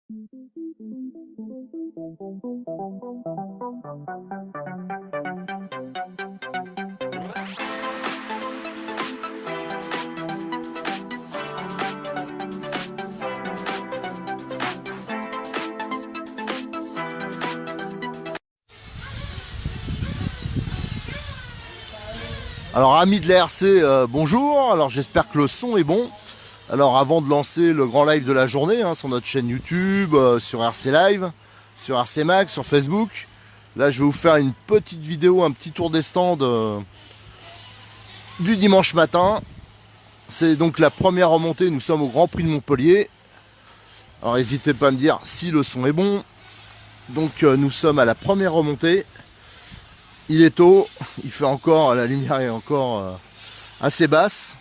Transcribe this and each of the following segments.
Alors amis de l'ARC, bonjour, alors j'espère que le son est bon. Alors avant de lancer le grand live de la journée sur notre chaîne YouTube, sur RC Live, sur RC Max, sur Facebook, là je vais vous faire une petite vidéo, un petit tour des stands du dimanche matin. C'est donc la première remontée, nous sommes au Grand Prix de Montpellier. Alors n'hésitez pas à me dire si le son est bon. Donc nous sommes à la première remontée. Il est tôt, il fait encore, la lumière est encore assez basse.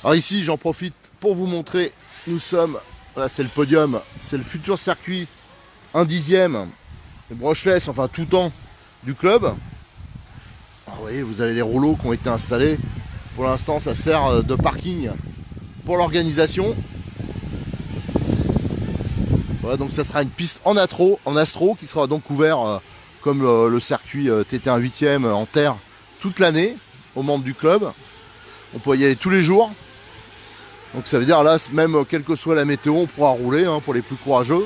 Alors ici, j'en profite pour vous montrer, nous sommes, là c'est le podium, c'est le futur circuit 1/10 brushless, enfin tout temps du club. Alors, vous voyez, vous avez les rouleaux qui ont été installés. Pour l'instant, ça sert de parking pour l'organisation. Voilà, donc ça sera une piste en astro qui sera donc ouvert comme le circuit TT1 8e en terre toute l'année aux membres du club. On peut y aller tous les jours. Donc ça veut dire là, même quelle que soit la météo, on pourra rouler pour les plus courageux.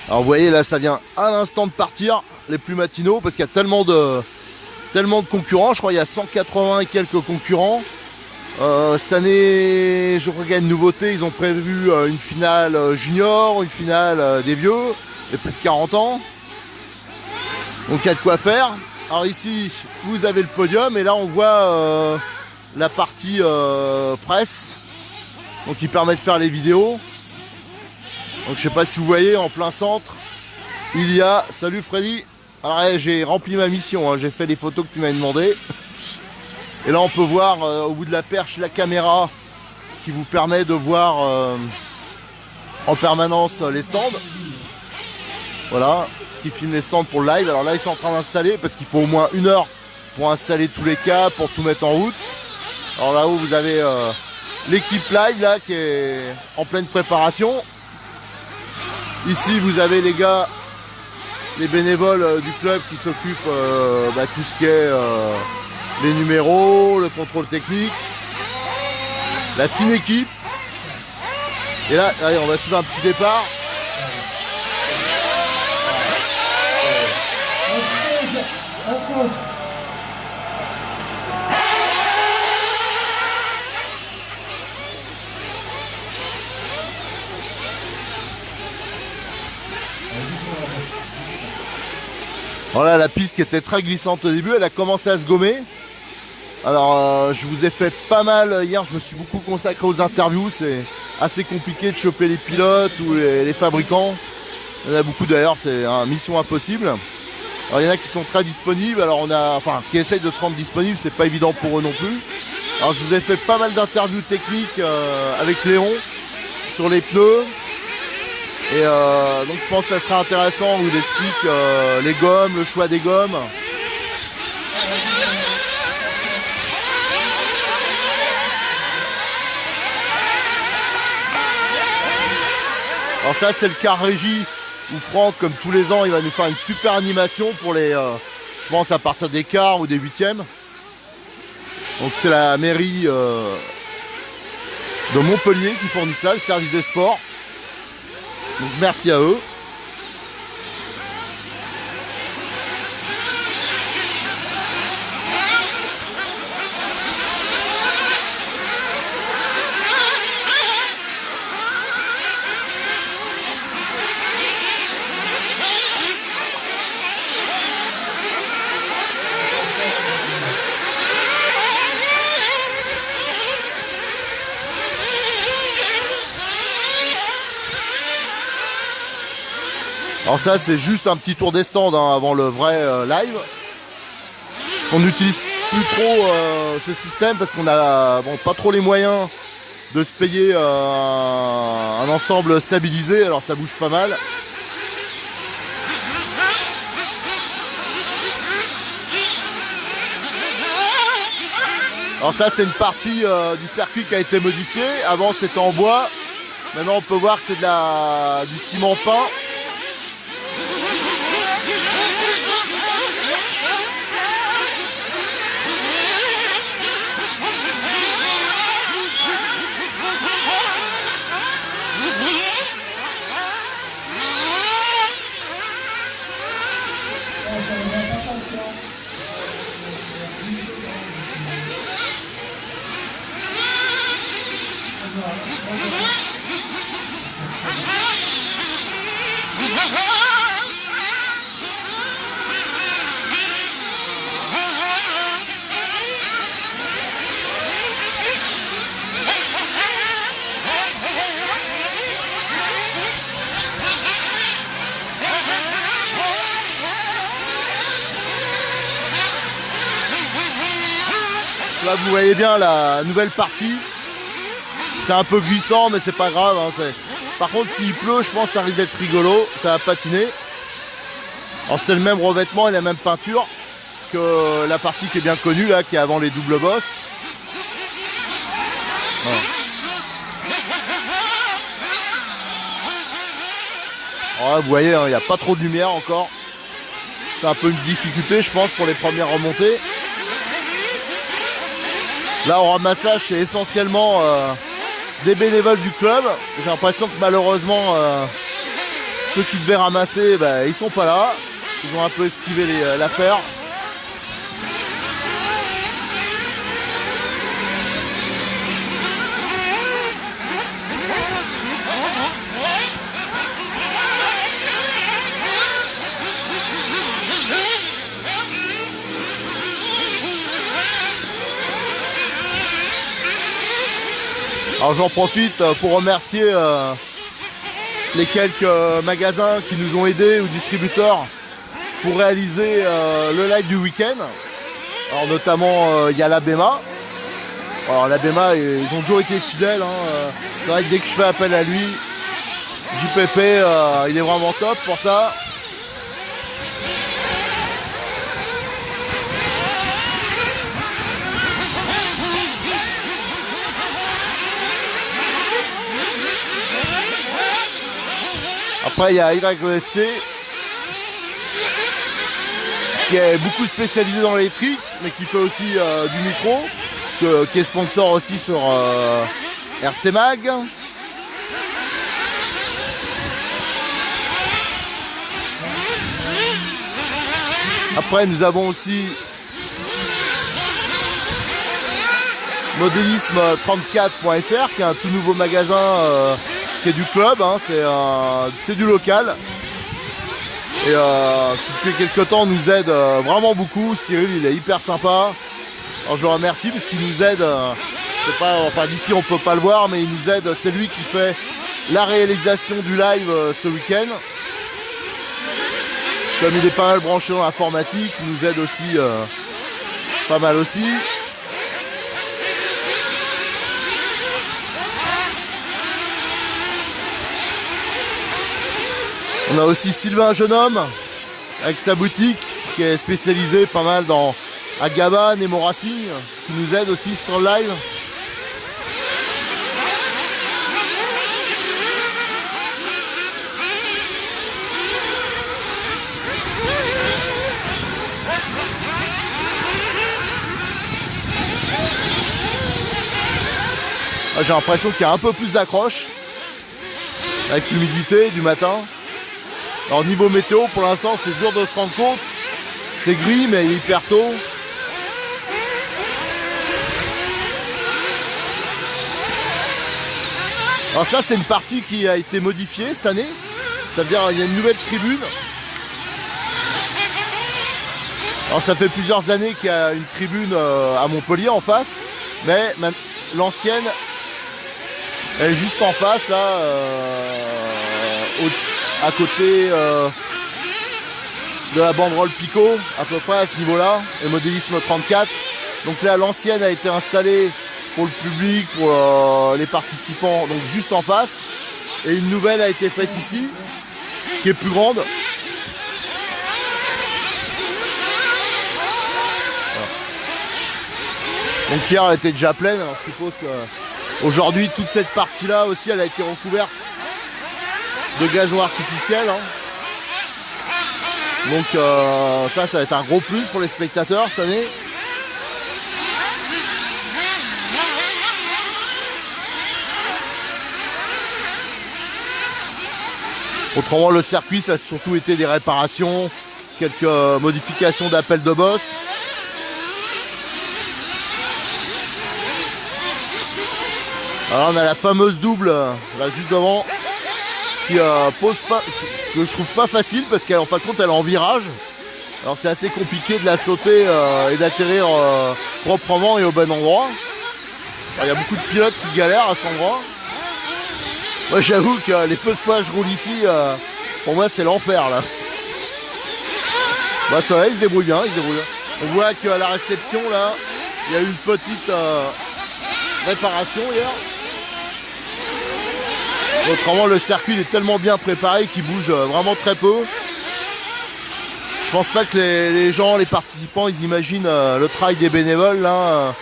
Alors vous voyez là, ça vient à l'instant de partir, les plus matinaux, parce qu'il y a tellement de concurrents. Je crois qu'il y a 180 et quelques concurrents. Cette année, je crois qu'il y a une nouveauté, ils ont prévu une finale junior, une finale des vieux, des plus de 40 ans. Donc il y a de quoi faire. Alors ici, vous avez le podium et là on voit la partie presse, donc qui permet de faire les vidéos. Donc je sais pas si vous voyez, en plein centre, il y a... Salut Freddy. Alors j'ai rempli ma mission, j'ai fait les photos que tu m'as demandé. Et là on peut voir au bout de la perche la caméra qui vous permet de voir en permanence les stands. Voilà, qui filme les stands pour le live. Alors là ils sont en train d'installer parce qu'il faut au moins 1 heure pour installer tous les câbles, pour tout mettre en route. Alors là-haut vous avez l'équipe live là qui est en pleine préparation. Ici vous avez les gars, les bénévoles du club qui s'occupent tout ce qui est les numéros, le contrôle technique, la fine équipe. Et là, allez, on va suivre un petit départ. Voilà, la piste qui était très glissante au début, elle a commencé à se gommer. Alors je vous ai fait pas mal hier, je me suis beaucoup consacré aux interviews, c'est assez compliqué de choper les pilotes ou les fabricants. Il y en a beaucoup d'ailleurs, c'est une mission impossible. Alors il y en a qui sont très disponibles, alors qui essayent de se rendre disponibles, c'est pas évident pour eux non plus. Alors je vous ai fait pas mal d'interviews techniques avec Léon sur les pneus. Et donc je pense que ça sera intéressant où il explique les gommes, le choix des gommes. Alors ça c'est le car régie où Franck, comme tous les ans, il va nous faire une super animation pour les, je pense à partir des quarts ou des 8e. Donc c'est la mairie de Montpellier qui fournit ça, le service des sports. Donc merci à eux. Alors ça c'est juste un petit tour des stands avant le vrai live. On n'utilise plus trop ce système parce qu'on a pas trop les moyens de se payer un ensemble stabilisé, alors ça bouge pas mal. Alors ça c'est une partie du circuit qui a été modifiée. Avant c'était en bois. Maintenant on peut voir que c'est du ciment peint. Là vous voyez bien la nouvelle partie. C'est un peu glissant mais c'est pas grave hein, Par contre s'il pleut je pense que ça risque d'être rigolo. Ça va patiner. Alors c'est le même revêtement et la même peinture que la partie qui est bien connue là, qui est avant les doubles bosses. Voilà. Alors là, vous voyez, il n'y a pas trop de lumière encore. C'est un peu une difficulté je pense pour les premières remontées. Là au ramassage c'est essentiellement des bénévoles du club. J'ai l'impression que malheureusement ceux qui devaient ramasser ils sont pas là. Ils ont un peu esquivé l'affaire. Alors j'en profite pour remercier les quelques magasins qui nous ont aidés ou distributeurs pour réaliser le live du week-end. Alors notamment il y a l'Abema. Alors l'Abema ils ont toujours été fidèles hein. C'est vrai que dès que je fais appel à lui, JPP il est vraiment top pour ça. Après il y a YESC qui est beaucoup spécialisé dans l'électrique mais qui fait aussi du micro, qui est sponsor aussi sur RC Mag. Après nous avons aussi modélisme34.fr qui est un tout nouveau magasin qui est du club, hein, c'est du local. Et depuis quelques temps nous aide vraiment beaucoup. Cyril il est hyper sympa. Alors je le remercie parce qu'il nous aide. Enfin d'ici on peut pas le voir mais il nous aide. C'est lui qui fait la réalisation du live ce week-end. Comme il est pas mal branché dans l'informatique, il nous aide aussi pas mal aussi. On a aussi Sylvain Jeune-Homme avec sa boutique qui est spécialisée pas mal dans Agaban et Racing qui nous aide aussi sur le live. J'ai l'impression qu'il y a un peu plus d'accroche avec l'humidité du matin. Alors niveau météo pour l'instant c'est dur de se rendre compte. C'est gris mais il est hyper tôt. Alors ça c'est une partie qui a été modifiée cette année. Ça veut dire qu'il y a une nouvelle tribune. Alors ça fait plusieurs années qu'il y a une tribune à Montpellier en face. Mais l'ancienne elle est juste en face là. À côté de la banderole Pico, à peu près à ce niveau-là, et modélisme 34. Donc là, l'ancienne a été installée pour le public, pour les participants, donc juste en face. Et une nouvelle a été faite ici, qui est plus grande. Voilà. Donc hier elle était déjà pleine, alors je suppose que aujourd'hui toute cette partie là aussi elle a été recouverte de gazon artificiel. Hein. Donc ça va être un gros plus pour les spectateurs cette année. Autrement le circuit ça a surtout été des réparations, quelques modifications d'appel de boss. Alors on a la fameuse double là juste devant qui pose pas, que je trouve pas facile parce qu'en fin de compte elle est en virage. Alors c'est assez compliqué de la sauter et d'atterrir proprement et au bon endroit. Il y a beaucoup de pilotes qui galèrent à cet endroit. Moi j'avoue que les peu de fois je roule ici, pour moi c'est l'enfer là. Bah ça va, il se débrouille bien, il se débrouille bien. On voit qu'à la réception là, il y a eu une petite réparation hier. Autrement le circuit il est tellement bien préparé qu'il bouge vraiment très peu. Je pense pas que les gens, les participants, ils imaginent le travail des bénévoles là.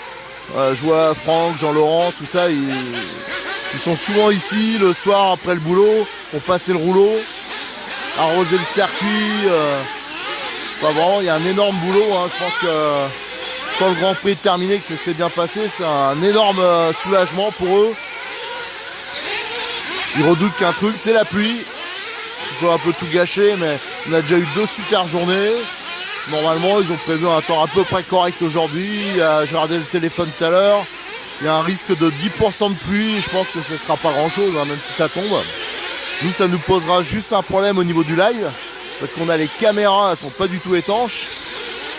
Je vois Franck, Jean-Laurent, tout ça, ils sont souvent ici le soir après le boulot, pour passer le rouleau, arroser le circuit. Enfin, vraiment, il y a un énorme boulot. Hein. Je pense que quand le Grand Prix est terminé, que ça s'est bien passé, c'est un énorme soulagement pour eux. Ils redoutent qu'un truc, c'est la pluie. Il faut un peu tout gâcher, mais on a déjà eu 2 super journées. Normalement, ils ont prévu un temps à peu près correct aujourd'hui. J'ai regardé le téléphone tout à l'heure. Il y a un risque de 10% de pluie. Je pense que ce ne sera pas grand-chose, hein, même si ça tombe. Nous, ça nous posera juste un problème au niveau du live. Parce qu'on a les caméras, elles sont pas du tout étanches.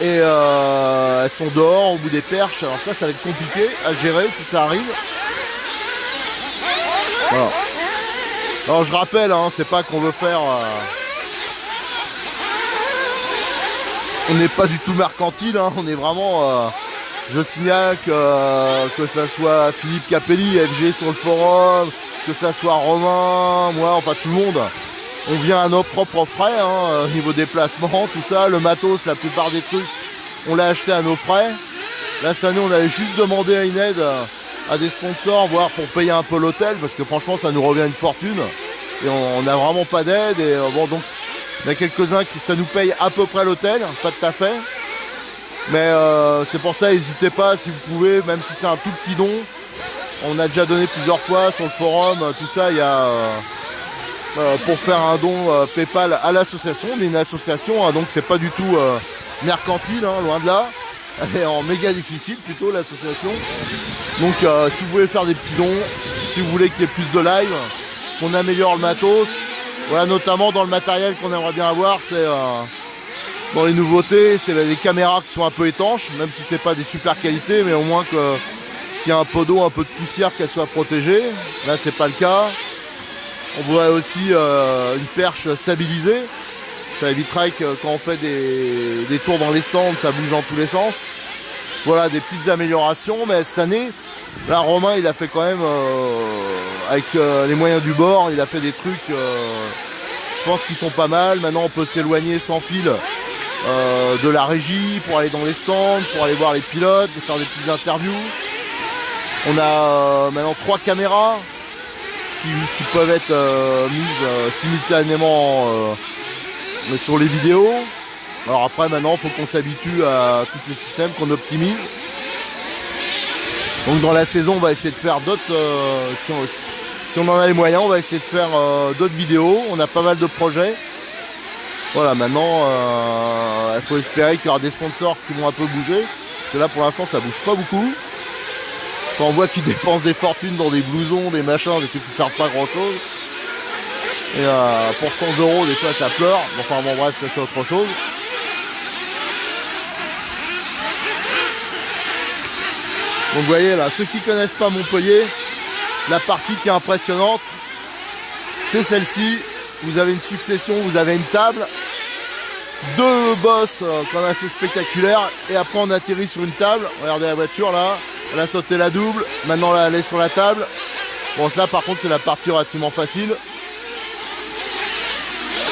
Et elles sont dehors, au bout des perches. Alors ça va être compliqué à gérer si ça arrive. Voilà. Alors je rappelle, hein, c'est pas qu'on veut faire... On n'est pas du tout mercantile, hein, on est vraiment... Je signale que ça soit Philippe Capelli, FG sur le forum, que ça soit Romain, moi, enfin tout le monde. On vient à nos propres frais, hein, niveau déplacement, tout ça. Le matos, la plupart des trucs, on l'a acheté à nos frais. Là cette année, on avait juste demandé une aide à des sponsors, voire pour payer un peu l'hôtel, parce que franchement ça nous revient une fortune et on n'a vraiment pas d'aide. Et bon, donc il y en a quelques-uns qui ça nous paye à peu près l'hôtel, pas tout à fait, mais c'est pour ça, n'hésitez pas si vous pouvez, même si c'est un tout petit don. On a déjà donné plusieurs fois sur le forum, tout ça. Il y a pour faire un don PayPal à l'association. On est une association, hein, donc c'est pas du tout mercantile, hein, loin de là. Elle est en méga difficile plutôt, l'association. Donc si vous voulez faire des petits dons, si vous voulez qu'il y ait plus de live, qu'on améliore le matos, voilà, notamment dans le matériel qu'on aimerait bien avoir, c'est dans les nouveautés, c'est des caméras qui sont un peu étanches, même si c'est pas des super qualités, mais au moins que s'il y a un peu d'eau, un peu de poussière, qu'elle soit protégée. Là c'est pas le cas. On voudrait aussi une perche stabilisée. Ça éviterait que quand on fait des tours dans les stands, ça bouge dans tous les sens. Voilà, des petites améliorations. Mais cette année, là, Romain, il a fait quand même, avec les moyens du bord, il a fait des trucs, je pense qu'ils sont pas mal. Maintenant, on peut s'éloigner sans fil de la régie pour aller dans les stands, pour aller voir les pilotes, faire des petites interviews. On a maintenant 3 caméras qui peuvent être mises simultanément sur les vidéos. Alors après maintenant il faut qu'on s'habitue à tous ces systèmes, qu'on optimise. Donc dans la saison on va essayer de faire d'autres, si on en a les moyens, on va essayer de faire d'autres vidéos. On a pas mal de projets. Voilà, maintenant il faut espérer qu'il y aura des sponsors qui vont un peu bouger. Parce que là pour l'instant ça bouge pas beaucoup. Quand on voit qu'ils dépensent des fortunes dans des blousons, des machins, des trucs qui servent pas à grand chose. Et pour 100 € des fois ça pleure. Enfin bon bref, ça c'est autre chose. Donc vous voyez là, ceux qui connaissent pas Montpellier, la partie qui est impressionnante, c'est celle-ci. Vous avez une succession, vous avez une table, 2 bosses quand même assez spectaculaires, et après on atterrit sur une table. Regardez la voiture là, elle a sauté la double, maintenant là, elle est sur la table. Bon ça par contre c'est la partie relativement facile.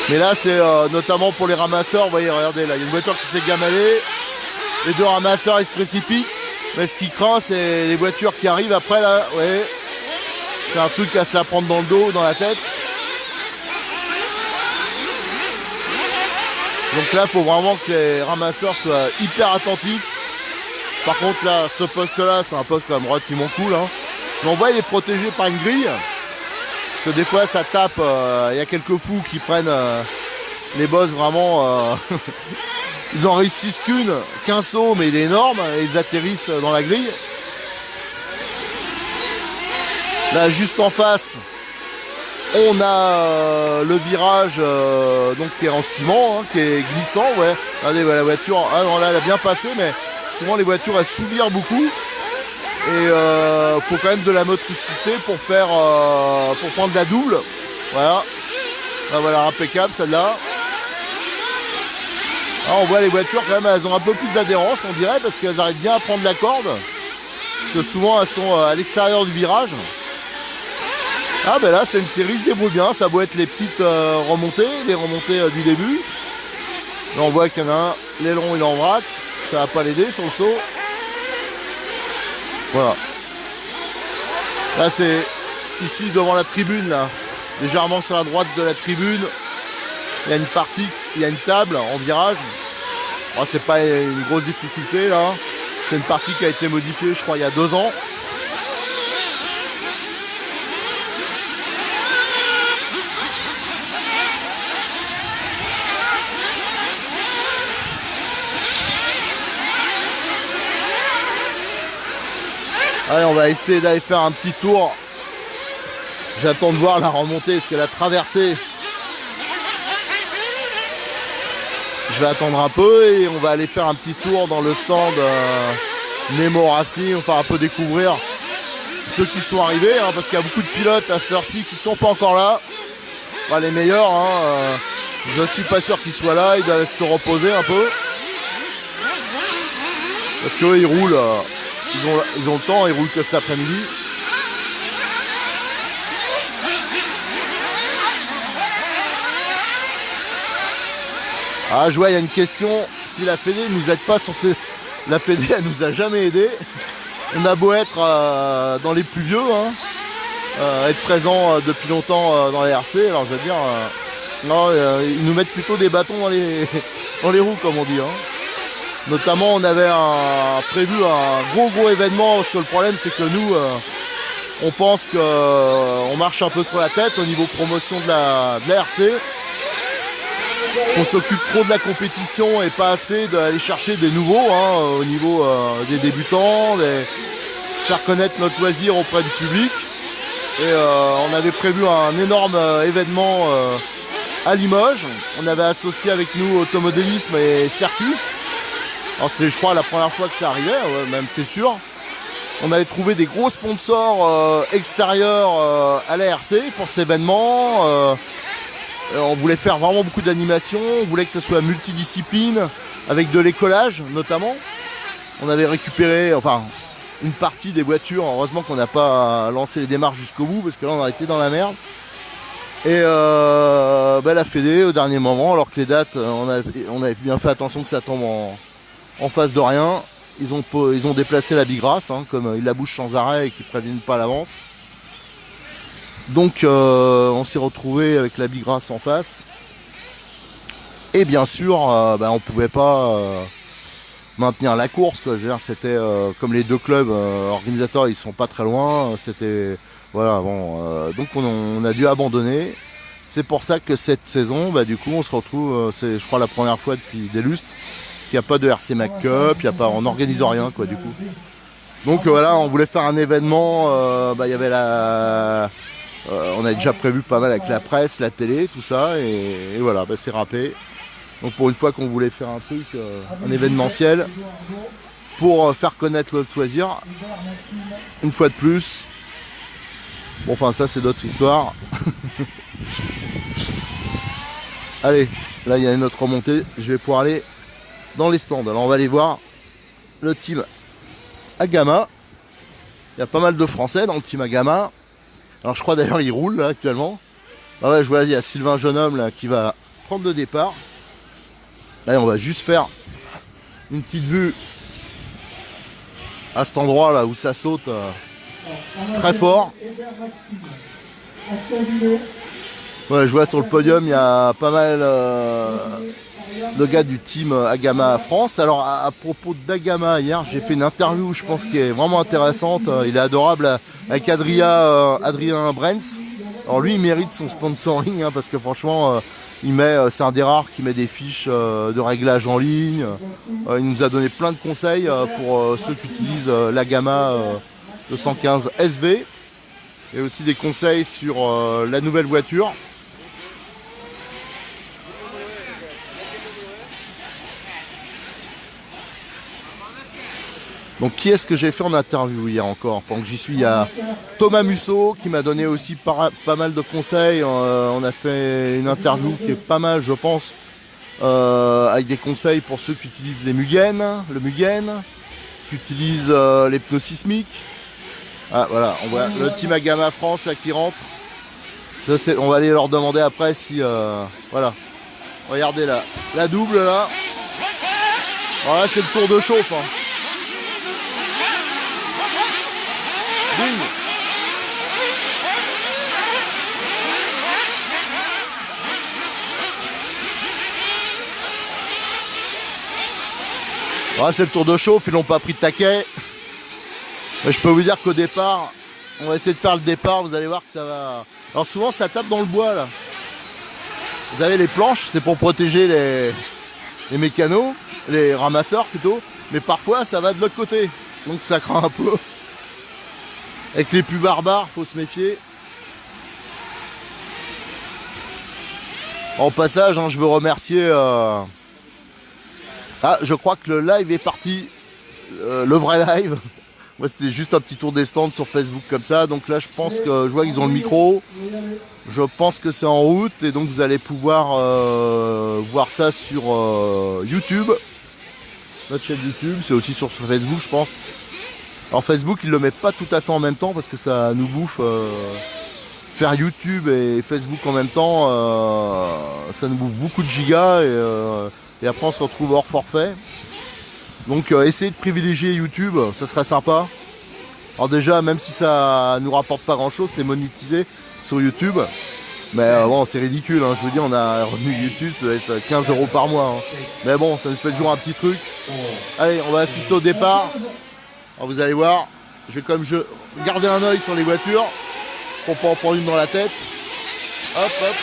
Mais là c'est notamment pour les ramasseurs, vous voyez, regardez là, il y a une voiture qui s'est gamalée, les 2 ramasseurs ils se précipitent. Mais ce qui craint, c'est les voitures qui arrivent après là. Ouais. C'est un truc à se la prendre dans le dos, dans la tête. Donc là, il faut vraiment que les ramasseurs soient hyper attentifs. Par contre, là, ce poste-là, c'est un poste quand même relativement cool. Hein. Mais on voit, il est protégé par une grille. Parce que des fois, ça tape. Il y a quelques fous qui prennent les bosses vraiment. Ils en réussissent qu'un saut, mais il est énorme. Et ils atterrissent dans la grille. Là, juste en face, on a le virage donc qui est en ciment, hein, qui est glissant. Ouais. Regardez, la voiture, ah non, là, elle a bien passé, mais souvent les voitures elles s'oublient beaucoup. Et faut quand même de la motricité pour faire, pour prendre la double. Voilà. Là, voilà, impeccable celle-là. Ah, on voit les voitures quand même, elles ont un peu plus d'adhérence, on dirait, parce qu'elles arrivent bien à prendre la corde. Parce que souvent elles sont à l'extérieur du virage. Ah ben là c'est une série qui se débrouille bien, ça doit être les petites remontées, les remontées du début. Là on voit qu'il y en a un, l'aileron il est en vrac, ça va pas l'aider sur le saut. Voilà. Là c'est ici devant la tribune là, légèrement sur la droite de la tribune. Il y a une partie, il y a une table en virage. Oh, c'est pas une grosse difficulté là. C'est une partie qui a été modifiée je crois il y a 2 ans. Allez, on va essayer d'aller faire un petit tour. J'attends de voir la remontée, est-ce qu'elle a traversé. Je vais attendre un peu et on va aller faire un petit tour dans le stand Nemo Racing. On va un peu découvrir ceux qui sont arrivés, hein, parce qu'il y a beaucoup de pilotes à cette heure-ci qui sont pas encore là. Enfin, les meilleurs, hein, je suis pas sûr qu'ils soient là, ils doivent se reposer un peu. Parce qu'eux, ils roulent. Ils ont le temps, ils roulent que cet après-midi. Ah, je vois, il y a une question. Si la Fédé ne nous aide pas sur ces... La Fédé, elle nous a jamais aidé. On a beau être dans les plus vieux, hein, être présent depuis longtemps dans les RC. Alors, je veux dire, non, ils nous mettent plutôt des bâtons dans les, dans les roues, comme on dit. Hein. Notamment, on avait prévu un gros événement, parce que le problème, c'est que nous, on pense qu'on marche un peu sur la tête au niveau promotion de la RC. On s'occupe trop de la compétition et pas assez d'aller chercher des nouveaux, hein, au niveau des débutants, faire connaître notre loisir auprès du public. Et on avait prévu un énorme événement à Limoges. On avait associé avec nous Automodélisme et Circus. C'était, je crois, la première fois que ça arrivait, ouais, même c'est sûr. On avait trouvé des gros sponsors extérieurs à la RC pour cet événement. On voulait faire vraiment beaucoup d'animations. On voulait que ce soit multidiscipline, avec de l'écolage notamment. On avait récupéré une partie des voitures. Heureusement qu'on n'a pas lancé les démarches jusqu'au bout, parce que là on aurait été dans la merde. Et la Fédé, au dernier moment, alors que les dates, on avait bien fait attention que ça tombe en face de rien. Ils ont déplacé la bigrasse, hein, comme ils la bougent sans arrêt et qu'ils ne préviennent pas à l'avance. Donc on s'est retrouvé avec la bigrasse en face. Et bien sûr, on ne pouvait pas maintenir la course, quoi. Je veux dire, c'était comme les deux clubs organisateurs, ils sont pas très loin. C'était voilà, bon, donc on a dû abandonner. C'est pour ça que cette saison, du coup, on se retrouve, c'est je crois la première fois depuis des lustres. Il n'y a pas de RC Mac Cup, on n'organise rien, quoi, du coup. Donc voilà, on voulait faire un événement, il y avait on a déjà prévu pas mal avec la presse, la télé, tout ça, et voilà, c'est râpé. Donc pour une fois qu'on voulait faire un truc, un événementiel, pour faire connaître notre loisir, une fois de plus. Bon, enfin ça c'est d'autres histoires. Allez, là il y a une autre remontée, je vais pouvoir aller dans les stands. Alors on va aller voir le team Agama. Il y a pas mal de Français dans le team Agama. Alors je crois d'ailleurs il roule là actuellement. Ah ouais, je vois il y a Sylvain Jeunhomme là qui va prendre le départ. Allez, on va juste faire une petite vue à cet endroit là où ça saute très fort. Ouais, je vois sur le podium, il y a pas mal de gars du team Agama France. Alors à propos d'Agama, hier j'ai fait une interview, je pense, qui est vraiment intéressante. Il est adorable avec Adrien Brens. Alors lui, il mérite son sponsoring parce que franchement, c'est un des rares qui met des fiches de réglage en ligne. Il nous a donné plein de conseils pour ceux qui utilisent l'Agama 215 SV. Et aussi des conseils sur la nouvelle voiture. Donc qui est-ce que j'ai fait en interview hier encore? Pendant que j'y suis, il y a Thomas Musso qui m'a donné aussi pas mal de conseils. On a fait une interview qui est pas mal, je pense, avec des conseils pour ceux qui utilisent le Mugen, qui utilisent les pneus sismiques. Ah voilà, on voit le team Agama France là qui rentre. On va aller leur demander après si... voilà, regardez là, la double là. Voilà, c'est le tour de chauffe. Hein. Voilà, c'est le tour de chauffe, ils n'ont pas pris de taquet. Mais je peux vous dire qu'au départ, on va essayer de faire le départ, vous allez voir que ça va... Alors souvent ça tape dans le bois là. Vous avez les planches, c'est pour protéger les mécanos, les ramasseurs plutôt. Mais parfois ça va de l'autre côté, donc ça craint un peu. Avec les plus barbares, faut se méfier. En passage, hein, je veux remercier... Ah, je crois que le live est parti. Le vrai live. Moi, c'était juste un petit tour des stands sur Facebook comme ça. Donc là, je pense que je vois qu'ils ont le micro. Je pense que c'est en route. Et donc, vous allez pouvoir voir ça sur YouTube. Notre chaîne YouTube. C'est aussi sur Facebook, je pense. Alors Facebook, ils le mettent pas tout à fait en même temps parce que ça nous bouffe. Faire YouTube et Facebook en même temps, ça nous bouffe beaucoup de gigas et après on se retrouve hors forfait. Donc essayez de privilégier YouTube, ça serait sympa. Alors déjà, même si ça nous rapporte pas grand chose, c'est monétisé sur YouTube. Mais bon, c'est ridicule, hein. Je veux dire, on a un revenu YouTube, ça doit être 15 € par mois. Hein. Mais bon, ça nous fait toujours un petit truc. Allez, on va assister au départ. Alors vous allez voir, je vais quand même garder un œil sur les voitures pour pas en prendre une dans la tête. Hop, hop.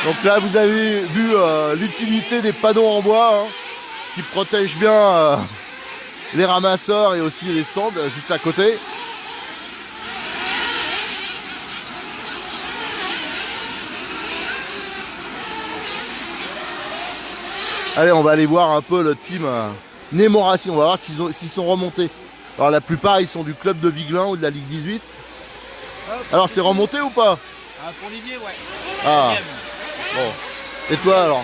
Donc là, vous avez vu l'utilité des panneaux en bois hein, qui protègent bien les ramasseurs et aussi les stands juste à côté. Allez, on va aller voir un peu le team Nemo Racing. On va voir s'ils sont remontés. Alors la plupart, ils sont du club de Viglin ou de la Ligue 18. Alors c'est remonté ou pas? Pour Olivier, ouais. Ah. Bon. Et toi alors?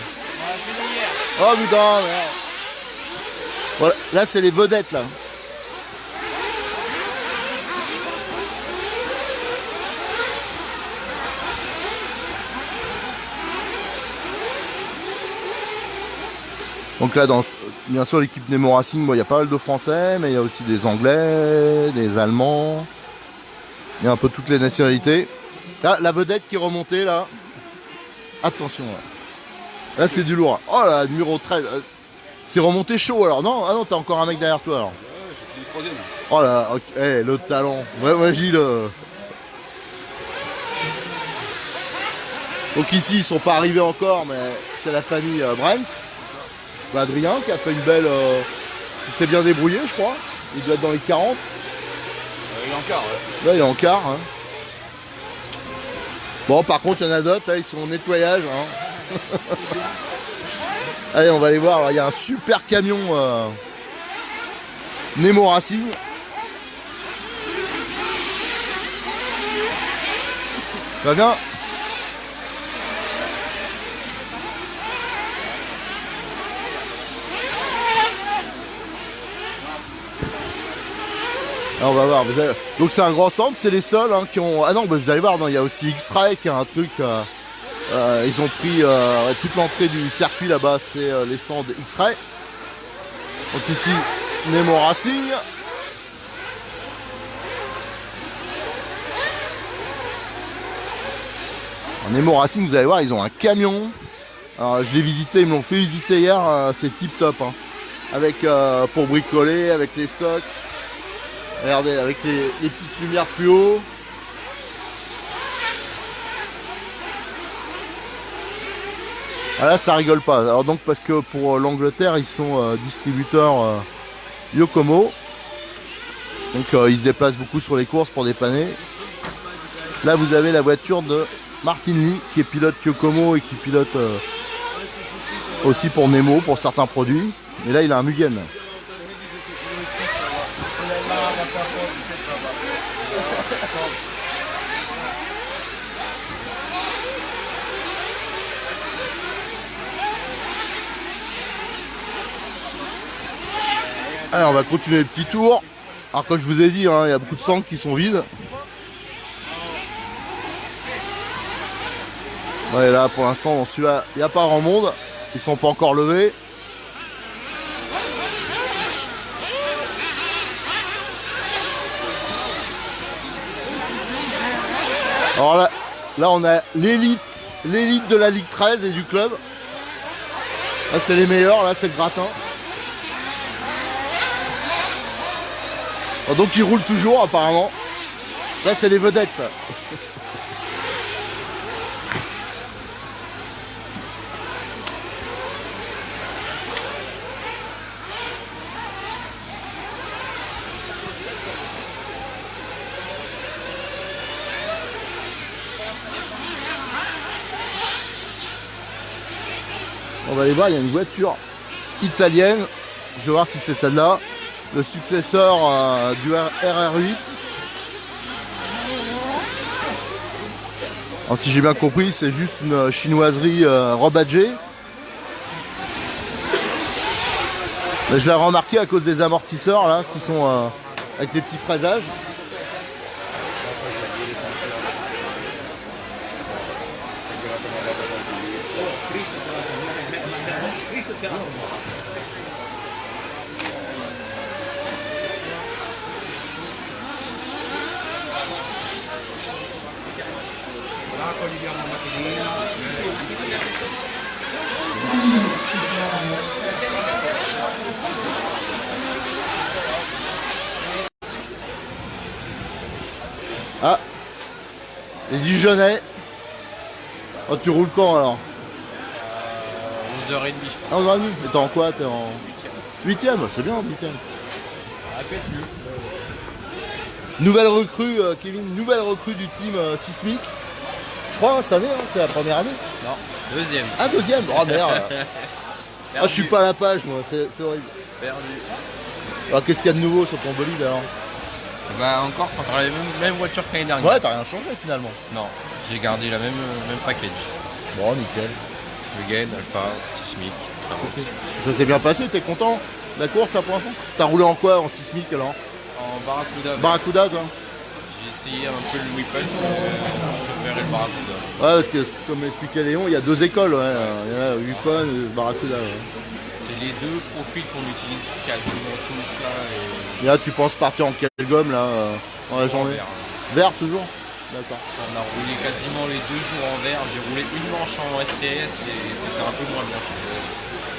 Oh putain, merde. Voilà. Là c'est les vedettes là. Donc là, bien sûr, l'équipe Nemo Racing, il y a pas mal de Français, mais il y a aussi des Anglais, des Allemands. Il y a un peu toutes les nationalités. Là, la vedette qui est remontée, là. Attention, là, là c'est du lourd. Oh là, numéro 13. C'est remonté chaud, alors. Non, ah non, t'as encore un mec derrière toi, alors. Oh là, okay. Hey, le talent. Ouais, Gilles. Donc ici, ils sont pas arrivés encore, mais c'est la famille Brens. Adrien qui a fait une belle... il s'est bien débrouillé je crois. Il doit être dans les 40. Il est en quart, ouais. Là il est en quart. Hein. Bon par contre il y en a d'autres, là, ils sont au nettoyage. Hein. Allez on va aller voir, il y a un super camion Nemo Racing. Ça va bien? Alors, on va voir. Donc c'est un grand centre, c'est les seuls hein, qui ont... Ah non, bah, vous allez voir, il y a aussi X-Ray qui a un truc Ils ont pris toute l'entrée du circuit là-bas, c'est les stands X-Ray. Donc ici, Nemo Racing. Nemo Racing, vous allez voir, ils ont un camion. Alors, je l'ai visité, ils me l'ont fait visiter hier, c'est tip top. Hein. Avec pour bricoler, avec les stocks. Regardez, avec les petites lumières fluo. Ah là, ça rigole pas. Alors donc parce que pour l'Angleterre, ils sont distributeurs Yokomo. Donc ils se déplacent beaucoup sur les courses pour dépanner. Là, vous avez la voiture de Martin Lee qui est pilote Yokomo et qui pilote aussi pour Nemo pour certains produits. Et là, il a un Mugen. Allez, on va continuer le petit tour. Alors comme je vous ai dit, hein, il y a beaucoup de cendres qui sont vides. Ouais, là pour l'instant dans celui-là, il n'y a pas grand monde. Ils sont pas encore levés. Alors là on a l'élite de la Ligue 13 et du club. Là c'est les meilleurs, là c'est le gratin. Donc ils roulent toujours apparemment. Là c'est les vedettes ça. On va aller voir, il y a une voiture italienne. Je vais voir si c'est celle-là. Le successeur du RR8. Alors, si j'ai bien compris, c'est juste une chinoiserie rebadgée. Mais je l'ai remarqué à cause des amortisseurs là, qui sont avec les petits fraisages. Ah, les Dijonais. Oh, tu roules quand alors? 11h30. Ah, 11h30. Mais t'es en quoi? T'es en 8ème? C'est bien en 8ème. Nouvelle recrue, Kevin, nouvelle recrue du team Sismic. Je crois hein, cette année, hein, c'est la première année. Non, deuxième. Ah, deuxième. Oh merde. Ah, je suis pas à la page moi, c'est horrible. Perdu. Alors qu'est-ce qu'il y a de nouveau sur ton bolide alors? Bah encore, c'est encore la même voiture que l'année dernière. Ouais, t'as rien changé finalement. Non, j'ai gardé la même package. Bon, nickel. Mugen, Alpha, Sismic. Ça s'est bien passé, t'es content de la course là pour l'instant? T'as roulé en quoi en Sismic alors? En Barracuda. Barracuda toi? J'ai essayé un peu le Whippet, je préférais le Barracuda. Ouais, parce que comme expliquait Léon, il y a deux écoles, ouais. Il y en a Whippet et Barracuda. Ouais. C'est les deux profils qu'on utilise quasiment tous là. Et là, tu penses partir en quelle gomme là dans la journée? Vert. Vert toujours? D'accord. On a roulé quasiment les 2 jours en vert. J'ai roulé une manche en SCS et c'était un peu moins bien.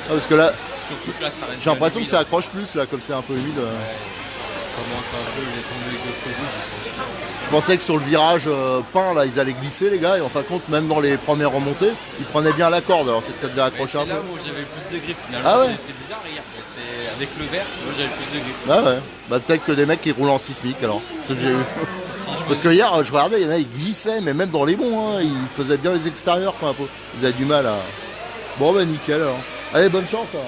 Ah, parce que là, Surtout que là, ça reste. j'ai l'impression que ça accroche plus là, comme c'est un peu humide. Commence un peu, j'ai tombé avec le Covid. Je pensais que sur le virage peint là, ils allaient glisser les gars, et en fin de compte, même dans les premières remontées, ils prenaient bien la corde. Alors c'est que ça devait accrocher un C'est là peu. où j'avais plus de grippe finalement. Ah ouais. C'est bizarre, regarde. Avec le vert, moi j'avais plus de grippe. Ah ouais. Bah peut-être que des mecs qui roulent en sismique alors. C'est ce que j'ai eu. Parce que hier, je regardais, il y en a, ils glissaient, mais même dans les bons, hein, ils faisaient bien les extérieurs quoi un peu. Ils avaient du mal à. Bon bah nickel alors. Allez, bonne chance alors.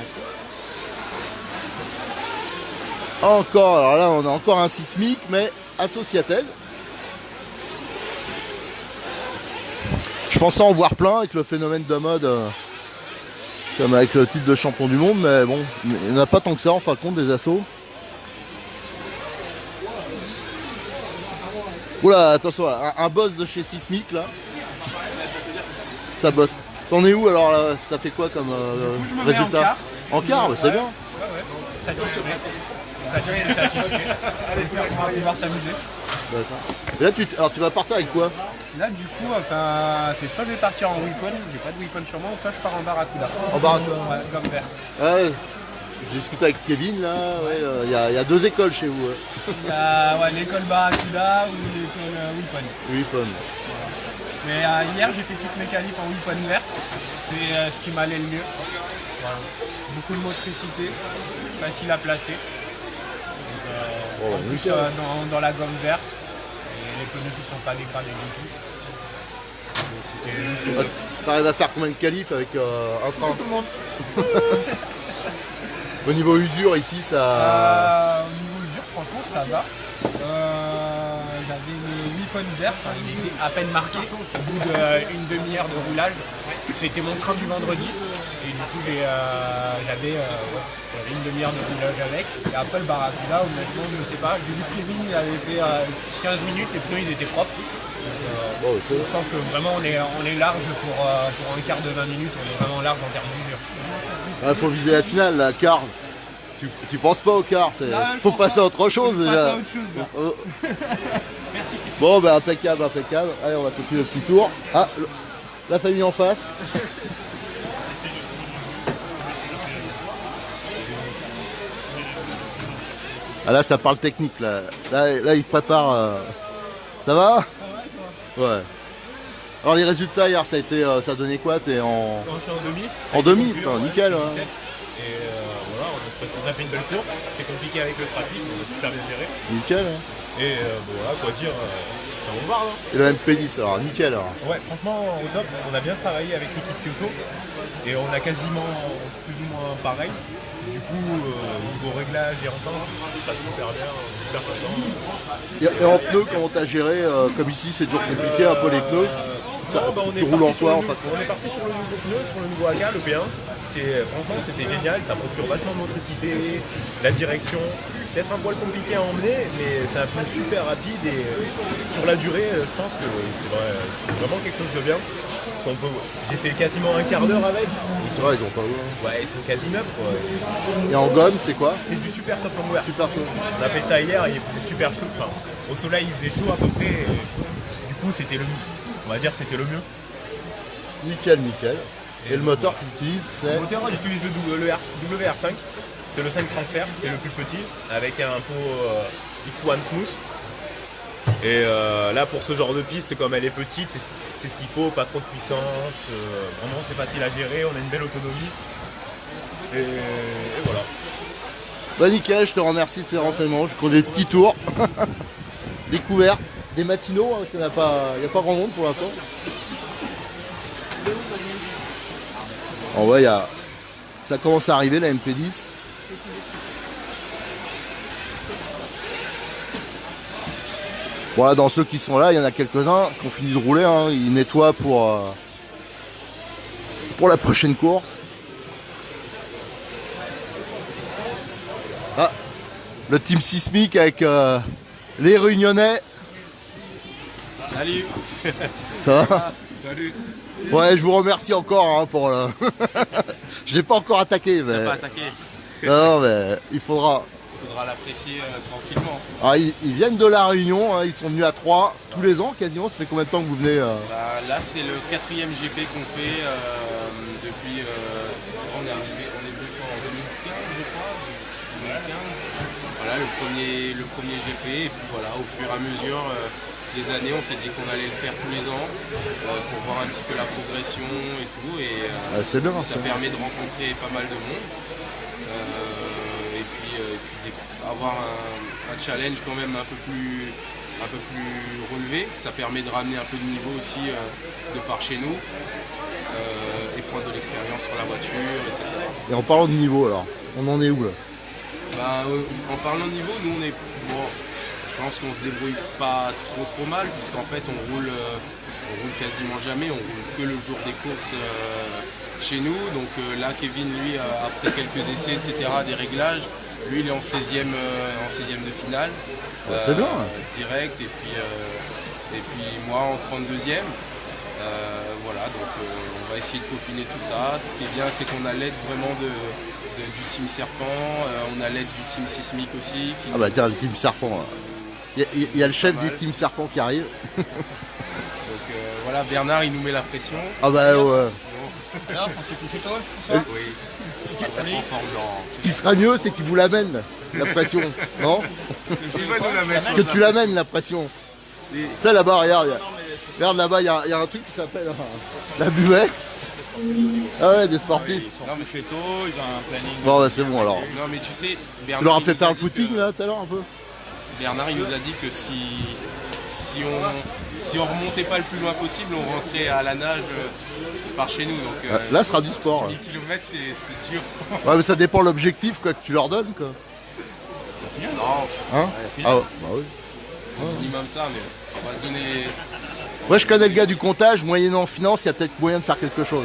Encore, alors là on a encore un sismique, mais Associated. Je pensais en voir plein avec le phénomène de mode, comme avec le titre de champion du monde, mais bon, il n'y en a pas tant que ça en fin de compte des assos. Oula, attention, un boss de chez Sismic là. Ça bosse. T'en es où alors là? T'as fait quoi comme Je me mets résultat? En quart, bah, c'est bien. Ouais. Satisfait. C'est satisfait. On va pouvoir s'amuser. D'accord. Et là, alors tu vas partir avec quoi? Là, du coup, enfin, c'est soit je vais partir en weapon, j'ai pas de weapon sur moi, ou soit je pars en barracuda. En barracuda. Ouais, gomme vert. Ouais. J'ai discuté avec Kevin là, il y a 2 écoles chez vous. Il y a l'école barracuda ou l'école weapon. Oui, fun. Mais hier, j'ai fait toutes mes qualifs en weapon vert. C'est ce qui m'allait le mieux. Voilà. Beaucoup de motricité, facile à placer. Donc, en plus, dans la gomme verte, et les pneus ne se sont pas dégradés du tout. T'arrives à faire combien de qualifs avec un train? Tout le monde. Au niveau usure ici ça... Au niveau usure, franchement, ça va. J'avais le weapon vert, enfin, il était à peine marqué au bout d'une demi-heure de roulage. C'était mon train du vendredi. Et du coup, j'avais une demi-heure de roulage avec. Et après, le barracuda, honnêtement, je ne sais pas. J'ai vu que Kevin, il avait fait 15 minutes, les pneus, ils étaient propres. Donc, je pense que vraiment, on est large pour un quart de 20 minutes. On est vraiment large en termes d'usure. Il faut viser la finale, la quart. Tu penses pas au quart, faut passer à autre chose déjà. Bon bah impeccable, impeccable. Allez, on va continuer le petit tour. Ah, la famille en face. Ah là ça parle technique là. Là il prépare. Ça va? Ouais. Alors les résultats hier ça a été ça a donné quoi? T'es en... Je suis en demi. En demi, putain, nickel. Hein. Et voilà, on a fait une belle course. C'est compliqué avec le trafic, on a super bien géré. Nickel. Hein. Et voilà, quoi dire, ça va voir. Hein. Et le MP10 alors, nickel alors. Ouais, franchement, au top, on a bien travaillé avec l'équipe Kyoto. Et on a quasiment plus ou moins pareil. Du coup, niveau réglage et entente, ça se super bien, super content. Et en pneus, comment t'as géré comme ici, c'est toujours compliqué un peu les pneus. Tu roules en quoi en fait? On est parti sur le nouveau pneu, sur le nouveau AK, le P1. Franchement, c'était génial, ça procure vachement de motricité, la direction. Peut-être un poil compliqué à emmener, mais c'est un pneu super rapide et sur la durée, je pense que c'est vraiment quelque chose de bien. J'ai fait quasiment un quart d'heure avec. C'est vrai, ils ont pas eu. Ouais, ils sont quasi neufs quoi. Et en gomme, c'est quoi? C'est du super soft wear. Super chaud. On a fait ça hier, il faisait super chaud. Enfin, au soleil, il faisait chaud à peu près. Et du coup, c'était le mieux. On va dire c'était le mieux. Nickel, nickel. Et le moteur que tu utilises, c'est... Le moteur, j'utilise le WR5. C'est le 5 transfert, c'est le plus petit, avec un pot X1 Smooth. Et là, pour ce genre de piste, comme elle est petite, c'est ce qu'il faut, pas trop de puissance. Vraiment, c'est facile à gérer, on a une belle autonomie. Et voilà. Bah nickel, je te remercie de ces renseignements. Je prends des petits tours. Découvertes, des matinaux, hein, parce qu'il n'y a pas grand monde pour l'instant. En vrai, ça commence à arriver la MP10. Voilà, dans ceux qui sont là, il y en a quelques-uns qui ont fini de rouler. Hein. Ils nettoient pour la prochaine course. Ah, le team sismique avec les Réunionnais. Salut. Ça va? Salut. Ouais, je vous remercie encore hein, pour le... Je l'ai pas encore attaqué, mais... T'as pas attaqué. Non, mais il faudra... Faudra l'apprécier tranquillement. Alors, ils viennent de La Réunion, hein, ils sont venus à 3 tous les ans quasiment. Ça fait combien de temps que vous venez Bah, là, c'est le 4e GP qu'on fait depuis... on est venu en 2015, je crois. 2015. Voilà, le premier GP. Et puis voilà, au fur et à mesure des années, on s'est dit qu'on allait le faire tous les ans pour voir un petit peu la progression et tout. Et c'est bien, ça permet de rencontrer pas mal de monde. Et puis avoir un challenge quand même un peu plus relevé. Ça permet de ramener un peu de niveau aussi de par chez nous et prendre de l'expérience sur la voiture, etc. Et en parlant de niveau alors, on en est où là? Bah, en parlant de niveau, nous on est... Bon, je pense qu'on se débrouille pas trop mal, puisqu'en fait on roule quasiment jamais, on roule que le jour des courses chez nous. Donc là Kevin lui après quelques essais etc, des réglages, lui il est en 16e de finale. C'est bien. Direct et puis moi en 32e. Voilà, donc on va essayer de peaufiner tout ça. Ce qui est bien, c'est qu'on a l'aide vraiment du team Serpent, on a l'aide du team Sismic aussi. Ah bah tiens, le team Serpent. Il y a le chef du team Serpent qui arrive. Donc voilà, Bernard, il nous met la pression. Ah bah ouais. Alors, on s'est couché tôt, Oui. Ce qui sera mieux, c'est qu'il vous l'amène, la pression. Non? Il va nous la mettre. Que tu l'amènes, la pression. Tu sais, là-bas, regarde, regarde là-bas, il y a un truc qui s'appelle la buvette. Ah ouais, des sportifs. Non mais c'est tôt, ils ont un planning. Bon bah c'est bon alors. Non mais tu sais, Bernard. Tu leur as il fait nous faire le dit footing que- là tout à l'heure un peu? Bernard, il nous a dit que si on remontait pas le plus loin possible, on rentrait à la nage par chez nous. Donc Là, ce sera du sport. 10 Là. km, c'est dur. Ouais, mais ça dépend de l'objectif quoi, que tu leur donnes quoi. Non, Hein? Ah ouais, bah oui. minimum ça, mais on va se donner. Moi je connais le gars du comptage, moyennant finance, il y a peut-être moyen de faire quelque chose.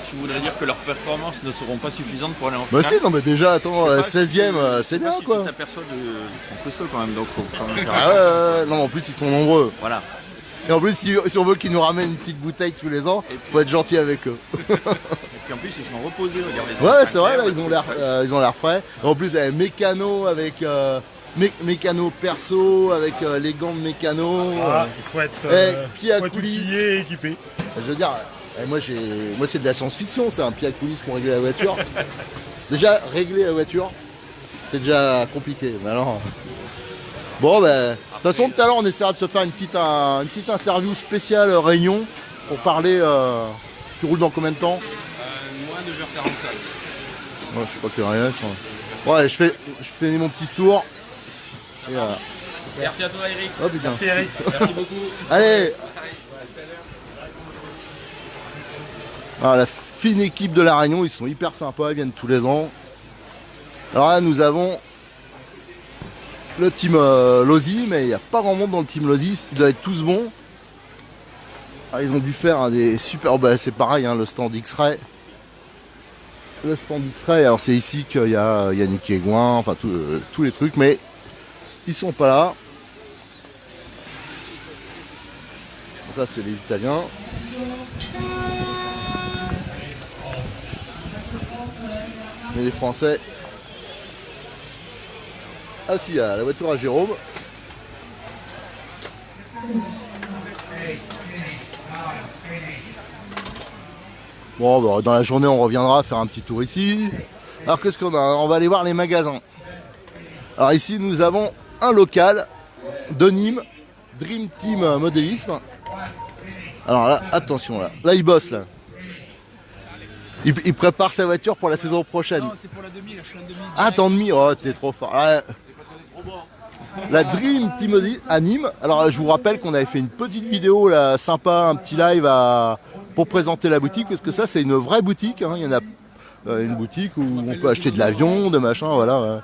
Tu voudrais dire que leurs performances ne seront pas suffisantes pour aller en Bah finale? si, non mais déjà, attends, 16ème, c'est bien Si quoi. tu t'aperçois de son costaud quand même, donc faut quand même faire. Ah ouais, non, en plus ils sont nombreux. Voilà. Et en plus, si on veut qu'ils nous ramènent une petite bouteille tous les ans, faut être gentil avec eux. Et puis en plus ils sont reposés, regardez. Ouais, c'est vrai, là, ils ont l'air frais. En plus, mécano avec mécano perso, avec les gants de mécano. Il faut être, pied à faut être coulisses. outillé et équipé. Je veux dire, moi c'est de la science-fiction, c'est un pied à coulisses pour régler la voiture. Déjà, régler la voiture, c'est déjà compliqué. Mais alors... Bon, ben, de toute façon, tout à l'heure, on essaiera de se faire une petite interview spéciale réunion pour parler. Tu roules dans combien de temps? Moi, 9h45. Ouais, je sais pas quelle heure il est. Ouais, je fais mon petit tour. Et, Merci à toi, Eric. oh putain. Merci Eric. Merci beaucoup. Allez. Ah, la fine équipe de La Réunion, ils sont hyper sympas, ils viennent tous les ans. Alors là, nous avons le team Lozi, mais il n'y a pas grand monde dans le team Lozi, ils doivent être tous bons. Ah, ils ont dû faire des super... Bah, c'est pareil, hein, le stand X-Ray. Le stand X-Ray, alors c'est ici qu'il y a Yannick Aigouin, enfin tous les trucs, mais ils sont pas là. Ça, c'est les Italiens. Mais les Français... Ah si, il y a la voiture à Jérôme. Bon, bah, dans la journée, on reviendra faire un petit tour ici. Alors, qu'est-ce qu'on a? On va aller voir les magasins. Alors ici, nous avons un local de Nîmes, Dream Team Modélisme. Alors là, attention, là il bosse, là. Il prépare sa voiture pour la saison prochaine. Non, c'est pour la demi, là, je suis en demi. Ah, t'es en demi, oh, t'es trop fort. Ah, la Dream Team Modélisme à Nîmes. Alors, je vous rappelle qu'on avait fait une petite vidéo là, sympa, un petit live pour présenter la boutique, parce que ça, c'est une vraie boutique. Hein. Il y en a une boutique où on peut acheter de l'avion, de machin, voilà. Ouais.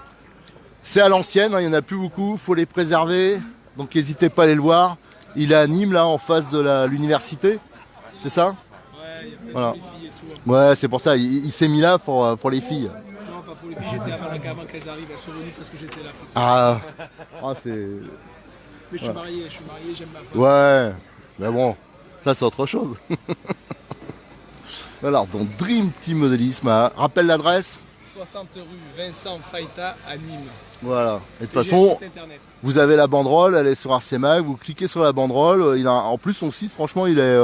C'est à l'ancienne, hein, il n'y en a plus beaucoup, faut les préserver. Donc, n'hésitez pas à aller le voir. Il est à Nîmes, là, en face de l'université. C'est ça? Ouais, il y a plein Voilà. de filles et tout. Ouais, c'est pour ça, il s'est mis là pour les filles. Non, pas pour les filles, j'étais avant qu'elles arrivent, elles sont venues parce que j'étais là. Ah, c'est... Mais je suis marié, j'aime ma femme. Ouais, mais bon, ça c'est autre chose. Alors, donc Dream Team Modélisme, rappelle l'adresse? 60 rue Vincent Faïta à Nîmes. Voilà, et de toute Et j'ai un façon, site internet. vous avez la banderole, elle est sur Arcemag, vous cliquez sur la banderole, en plus son site, franchement, il est,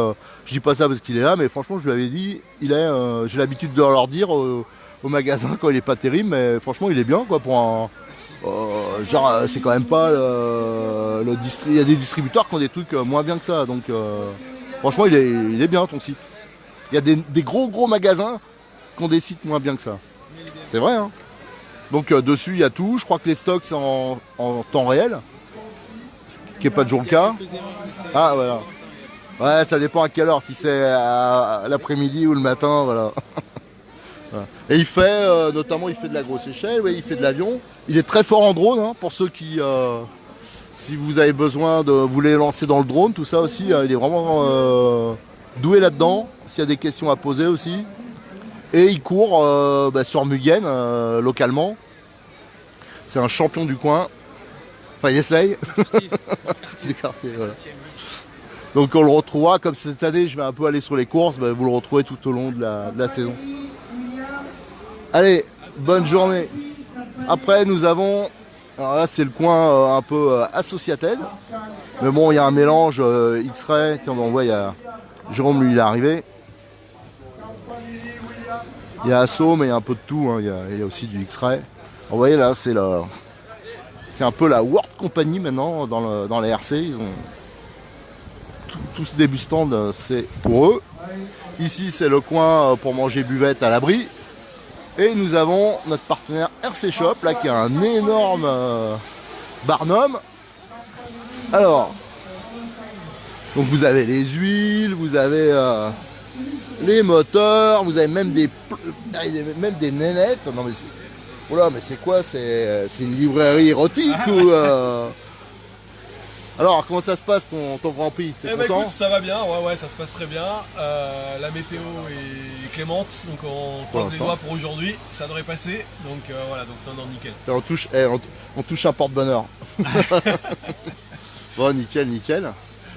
je dis pas ça parce qu'il est là, mais franchement, je lui avais dit, j'ai l'habitude de leur dire au magasin quand il est pas terrible, mais franchement, il est bien, quoi, pour un... genre, c'est quand même pas il y a des distributeurs qui ont des trucs moins bien que ça, donc franchement, il est bien ton site. Il y a des gros magasins qui ont des sites moins bien que ça. C'est vrai, hein. Donc dessus, il y a tout. Je crois que les stocks, c'est en temps réel, ce qui n'est pas toujours le cas. Ah, voilà. Ouais, ça dépend à quelle heure, si c'est à l'après-midi ou le matin, voilà. Voilà. Et il fait, notamment, il fait de la grosse échelle, ouais, il fait de l'avion. Il est très fort en drone, hein, pour ceux qui... si vous avez besoin de vous les lancer dans le drone, tout ça aussi, il est vraiment doué là-dedans, s'il y a des questions à poser aussi. Et il court sur Mugen, localement. C'est un champion du coin. Enfin, il essaye. Du quartier, voilà. Donc on le retrouvera, comme cette année je vais un peu aller sur les courses, bah, vous le retrouvez tout au long de la saison. Allez, bonne journée. Après nous avons, alors là c'est le coin un peu Associated. Mais bon, il y a un mélange X-Ray. Tiens, on voit, il y a Jérôme, lui, il est arrivé. Il y a Asso, mais il y a un peu de tout. Hein. Il y a aussi du X-Ray. Vous voyez, là, c'est un peu la World Company maintenant dans les RC. Ils ont tout ce début stand, c'est pour eux. Ici, c'est le coin pour manger buvette à l'abri. Et nous avons notre partenaire RC Shop, là, qui a un énorme Barnum. Alors, donc vous avez les huiles, vous avez les moteurs, vous avez même des nénettes. Non mais oula, mais c'est quoi? C'est une librairie érotique ou Alors, comment ça se passe ton Grand Prix? T'es content? Écoute, ça va bien, ouais, ça se passe très bien. La météo est clémente, donc on croise les doigts pour aujourd'hui. Ça devrait passer, donc voilà, donc non, nickel. On touche un porte-bonheur. Bon, nickel.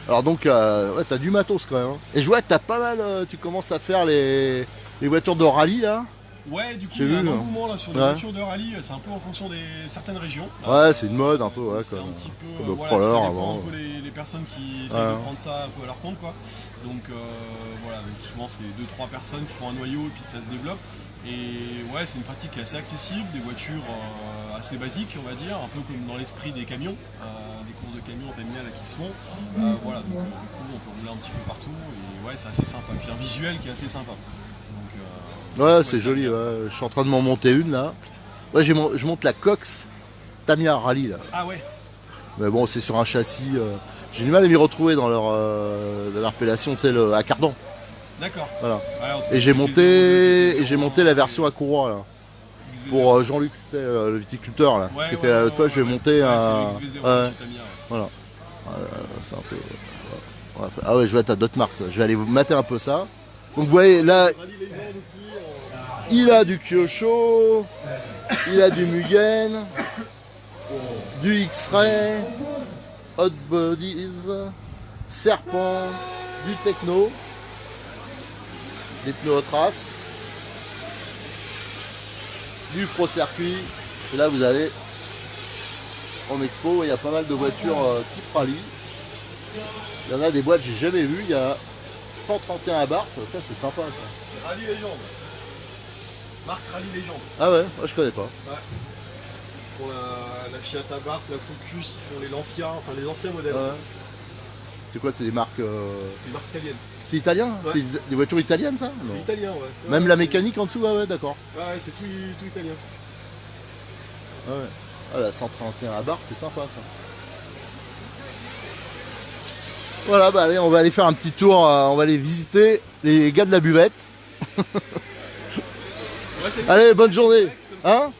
Alors donc, ouais, t'as du matos quand même. Hein. Et je vois que t'as pas mal, tu commences à faire les voitures de rallye là. Ouais, du coup, il y a un engouement là sur les voitures de rallye, c'est un peu en fonction des certaines régions. Ouais, c'est une mode un peu, ouais, c'est comme, un petit peu, le voilà, crawler ça dépend avant. un peu les personnes qui essaient de prendre ça un peu à leur compte, quoi. Donc voilà, donc souvent c'est 2-3 personnes qui font un noyau et puis ça se développe. Et ouais, c'est une pratique qui est assez accessible, des voitures assez basiques, on va dire, un peu comme dans l'esprit des camions, des courses de camions t'aimes bien là qui se font. Voilà, donc du coup on peut rouler un petit peu partout et ouais, c'est assez sympa. Puis un visuel qui est assez sympa. Ouais, c'est joli, ouais. Je suis en train de m'en monter une là. Ouais, je monte la Cox Tamiya Rally là. Ah ouais. Mais bon, c'est sur un châssis. J'ai du mal à m'y retrouver dans leur appellation, c'est à cardan. D'accord. Voilà. Ouais, Et j'ai monté la version à courroie là. Pour Jean-Luc, le viticulteur là, qui était là l'autre fois, je vais monter un. Voilà. C'est un peu. Ah ouais, je vais être à d'autres marques. Je vais aller vous mater un peu ça. Donc vous voyez là, il a du Kyosho, il a du Mugen, du X-Ray, Hot Bodies, Serpent, du Techno, des pneus haute race, du Pro Circuit. Et là vous avez en expo, il y a pas mal de voitures type rallye. Il y en a des boîtes que j'ai jamais vues. Il y a 131 Abarth, ça c'est sympa ça. Rallye Légende. Marque Rallye Légende. Ah ouais, moi je connais pas. Ouais. Ils font la Fiat Abarth, la Focus, ils font les anciens modèles. Ouais. C'est quoi, c'est des marques C'est des marques italiennes. C'est italien? Ouais. C'est des voitures italiennes ça? C'est italien, ouais. Même la mécanique en dessous, ouais, d'accord. Ouais, c'est tout italien. Ouais. Ah, la 131 Abarth, c'est sympa ça. Voilà, bah allez, on va aller faire un petit tour, on va aller visiter les gars de la buvette. Allez, bonne journée. Hein?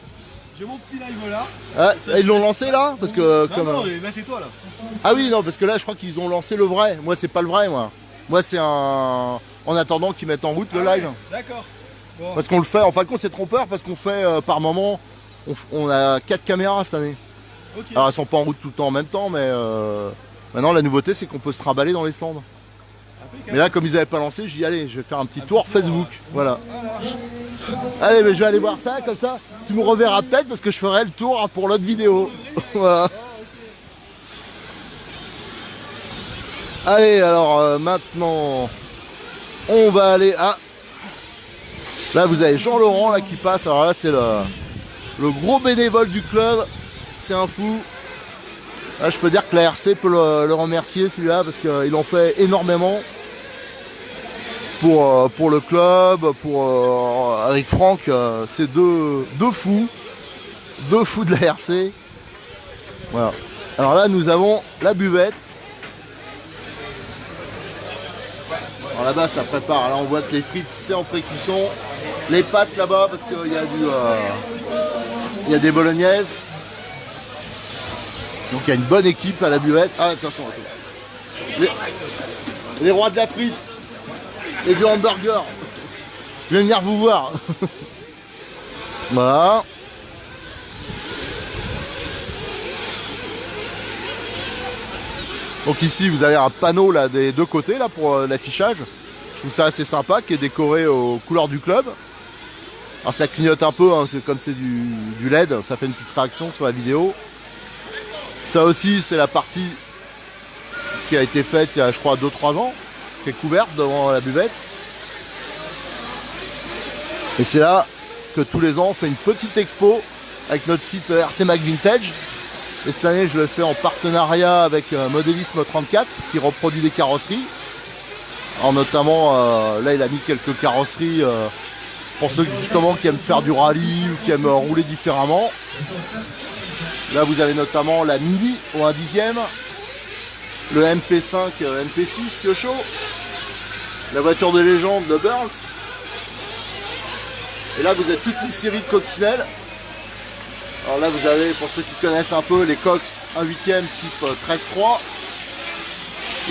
J'ai mon petit live là. Ah, ils l'ont lancé là? Parce que Non, là c'est toi là. Ah oui, non, parce que là je crois qu'ils ont lancé le vrai. Moi c'est pas le vrai, moi. Moi c'est un... En attendant qu'ils mettent en route le live. D'accord. Bon. Parce qu'on le fait, en fin de compte c'est trompeur parce qu'on fait par moment, on a 4 caméras cette année. Okay. Alors elles sont pas en route tout le temps en même temps, mais maintenant la nouveauté c'est qu'on peut se trimballer dans les stands. Mais là comme ils n'avaient pas lancé, j'ai dit allez, je vais faire un petit tour Facebook. Voilà. Allez, mais je vais aller voir ça, comme ça tu me reverras peut-être parce que je ferai le tour pour l'autre vidéo. Voilà. Allez, alors maintenant on va aller à... Là vous avez Jean-Laurent là qui passe, alors là c'est le gros bénévole du club, c'est un fou. Là je peux dire que la RC peut le remercier celui-là parce qu'il en fait énormément pour le club, avec Franck, c'est deux fous de la RC. Voilà. Alors là nous avons la buvette. Alors là-bas ça prépare, là on voit que les frites c'est en pré-cuisson, les pâtes là-bas parce qu'il y a il y a des bolognaises. Donc il y a une bonne équipe à la buvette. Ah attention, les rois de la frite et du hamburger. Je vais venir vous voir. Voilà. Donc Donc ici vous avez un panneau là des deux côtés là pour l'affichage. Je trouve ça assez sympa, qui est décoré aux couleurs du club. Alors ça clignote un peu, hein, comme c'est du LED, ça fait une petite réaction sur la vidéo. Ça aussi c'est la partie qui a été faite il y a je crois 2-3 ans, qui est couverte devant la buvette. Et c'est là que tous les ans on fait une petite expo avec notre site RC Mac Vintage. Et cette année je le fais en partenariat avec Modélisme 34 qui reproduit des carrosseries. Alors notamment là il a mis quelques carrosseries pour ceux justement qui aiment faire du rallye ou qui aiment rouler différemment. Là vous avez notamment la Mini au 1/10e, le MP5, MP6 Peugeot, la voiture de légende de Burns. Et là vous avez toute une série de coccinelles. Alors là vous avez, pour ceux qui connaissent un peu, les Cox 1/8e type 13.3.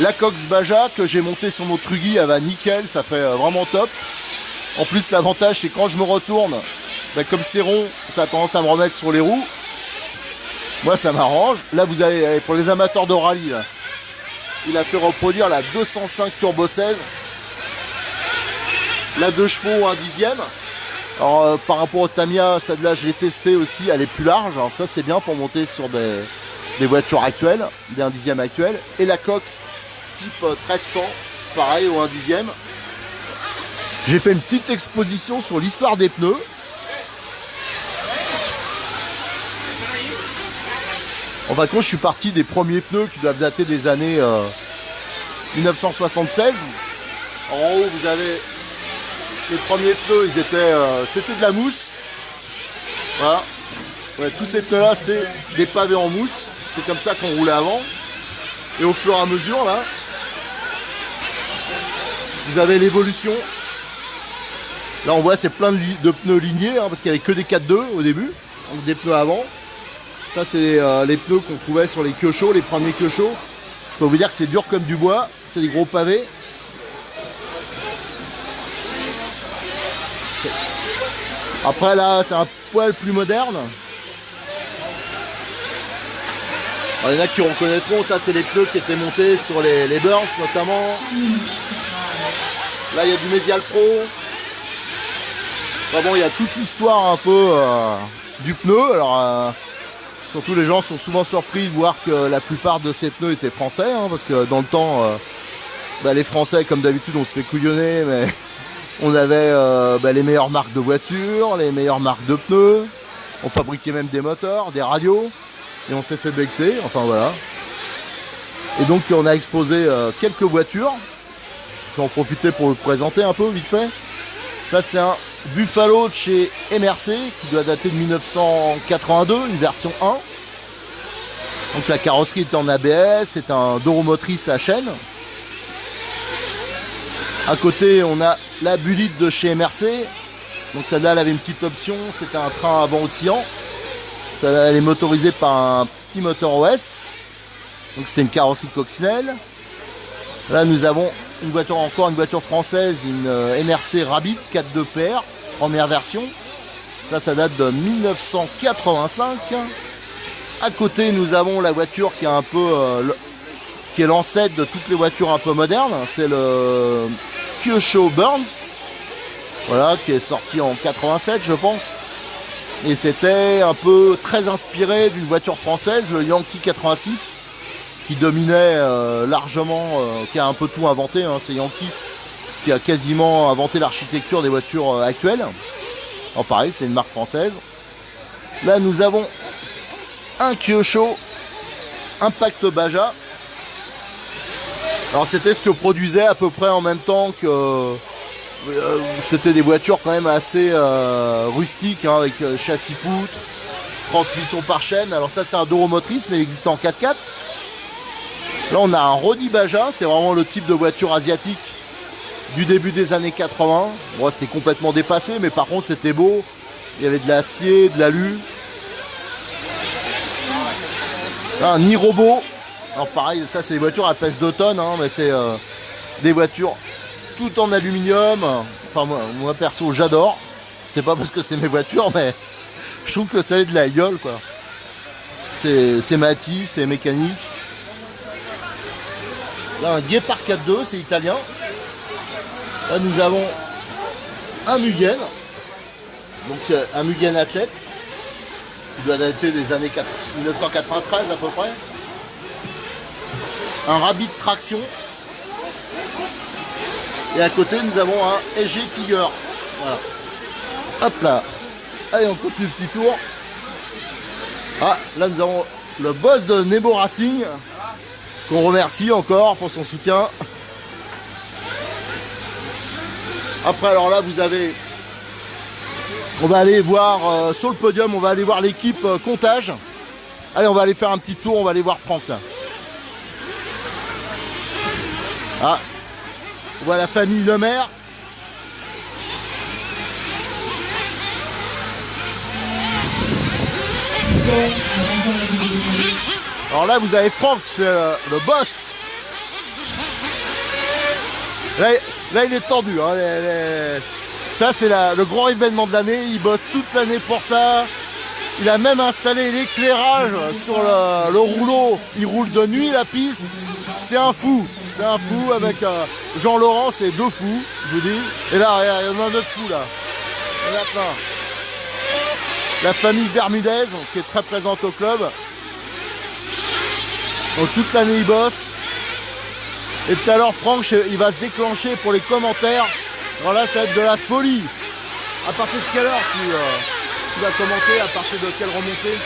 La Cox Baja que j'ai montée sur mon Truggy, elle va nickel, ça fait vraiment top. En plus l'avantage c'est quand je me retourne, ben, comme c'est rond, ça a tendance à me remettre sur les roues. Moi ça m'arrange. Là vous avez, pour les amateurs de rallye, là, il a fait reproduire la 205 Turbo 16. La 2 chevaux 1/10e. Alors par rapport au Tamiya, celle-là je l'ai testé aussi, elle est plus large. Alors ça c'est bien pour monter sur des voitures actuelles, des 1/10e actuels. Et la Cox type 1300, pareil au 1/10e. J'ai fait une petite exposition sur l'histoire des pneus. En fin de compte, je suis parti des premiers pneus qui doivent dater des années 1976. En haut, vous avez les premiers pneus, ils étaient, c'était de la mousse. Voilà. Ouais, tous ces pneus-là, c'est des pavés en mousse. C'est comme ça qu'on roulait avant. Et au fur et à mesure, là, vous avez l'évolution. Là, on voit, c'est plein de pneus lignés, hein, parce qu'il n'y avait que des 4.2 au début, donc des pneus avant. Ça, c'est les pneus qu'on trouvait sur les Peugeot, les premiers Peugeot. Je peux vous dire que c'est dur comme du bois, c'est des gros pavés. Après, là, c'est un poil plus moderne. Alors, il y en a qui reconnaîtront, ça, c'est les pneus qui étaient montés sur les Burns, notamment. Là, il y a du Medial Pro. Enfin bon, il y a toute l'histoire un peu du pneu. Alors, surtout les gens sont souvent surpris de voir que la plupart de ces pneus étaient français, hein, parce que dans le temps, les Français, comme d'habitude, on se fait couillonner, mais on avait les meilleures marques de voitures, les meilleures marques de pneus. On fabriquait même des moteurs, des radios, et on s'est fait becter. Enfin voilà. Et donc on a exposé quelques voitures. Je vais en profiter pour vous présenter un peu vite fait. Ça c'est un Buffalo de chez MRC qui doit dater de 1982, une version 1. Donc la carrosserie est en ABS, c'est un deux roues motrices à chaîne. À côté on a la Bullitt de chez MRC. Donc celle-là elle avait une petite option, c'était un train avant oscillant. Celle-là elle est motorisée par un petit moteur OS. Donc c'était une carrosserie coccinelle. Là nous avons encore une voiture française, une MRC Rabbit 4.2 PR, première version. Ça date de 1985. À côté nous avons la voiture qui est un peu qui est l'ancêtre de toutes les voitures un peu modernes. C'est le Peugeot Burns. Voilà, qui est sorti en 87 je pense. Et c'était un peu très inspiré d'une voiture française, le Yankee 86. Qui dominait largement, qui a un peu tout inventé, hein, c'est Yankee qui a quasiment inventé l'architecture des voitures actuelles. Alors pareil, c'était une marque française. Là nous avons un Peugeot Impact Baja. Alors c'était ce que produisait à peu près en même temps que c'était des voitures quand même assez rustiques, hein, avec châssis poutre, transmission par chaîne. Alors ça c'est un deux roues motrices mais il existe en 4x4. Là on a un Rodi Baja, c'est vraiment le type de voiture asiatique du début des années 80. Bon, c'était complètement dépassé, mais par contre c'était beau. Il y avait de l'acier, de l'alu. Un Nirobo. Alors pareil, ça c'est des voitures à pèse 2 tonnes, hein, mais c'est des voitures tout en aluminium. Enfin moi perso j'adore. C'est pas parce que c'est mes voitures, mais je trouve que ça a de la gueule quoi. C'est massif, c'est mécanique. Là, un Guépard 4.2, c'est italien. Là, nous avons un Mugen. Donc, c'est un Mugen athlète. Qui doit dater des années 1993 à peu près. Un Rabbit traction. Et à côté, nous avons un SG Tiger. Voilà. Hop là. Allez, on continue le petit tour. Ah, là, nous avons le boss de Nebo Racing. Qu'on remercie encore pour son soutien. Après, alors là, vous avez... On va aller voir sur le podium, on va aller voir l'équipe comptage. Allez, on va aller faire un petit tour, on va aller voir Franck là. Ah, on voit la famille Lemaire. Alors là, vous avez Franck, c'est le boss. Là, il est tendu. Hein, Ça, c'est le grand événement de l'année. Il bosse toute l'année pour ça. Il a même installé l'éclairage sur le rouleau. Il roule de nuit la piste. C'est un fou. C'est un fou avec Jean-Laurent. C'est deux fous, je vous dis. Et là, il y en a un autre fou là. Il y en a plein. La famille Bermudez, qui est très présente au club. Donc toute l'année, il bosse. Et tout à l'heure, Franck, il va se déclencher pour les commentaires. Alors là, ça va être de la folie. À partir de quelle heure tu vas commenter? À partir de quelle remontée?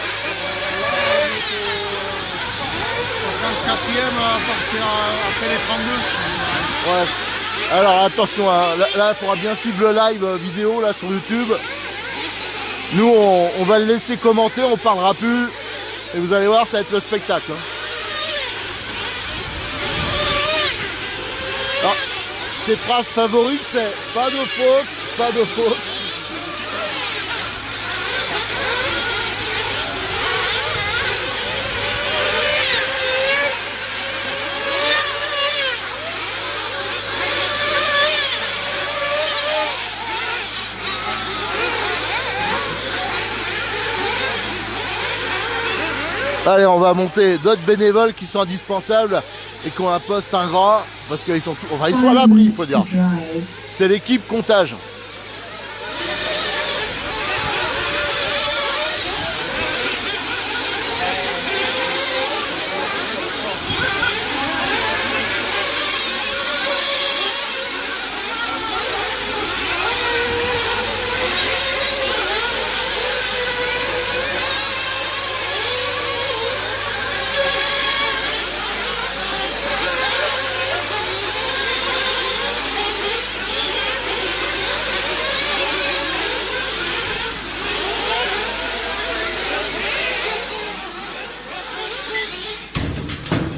64e à partir après les 32. Ouais. Alors attention, hein, là, il faudra bien suivre le live vidéo là sur YouTube. Nous, on va le laisser commenter, on parlera plus. Et vous allez voir, ça va être le spectacle. Hein. Alors, ses phrases favorites, c'est pas de faute, pas de faute. Allez, on va monter d'autres bénévoles qui sont indispensables et qui ont un poste ingrat parce qu'ils sont, ils sont à l'abri, il faut dire. C'est l'équipe comptage.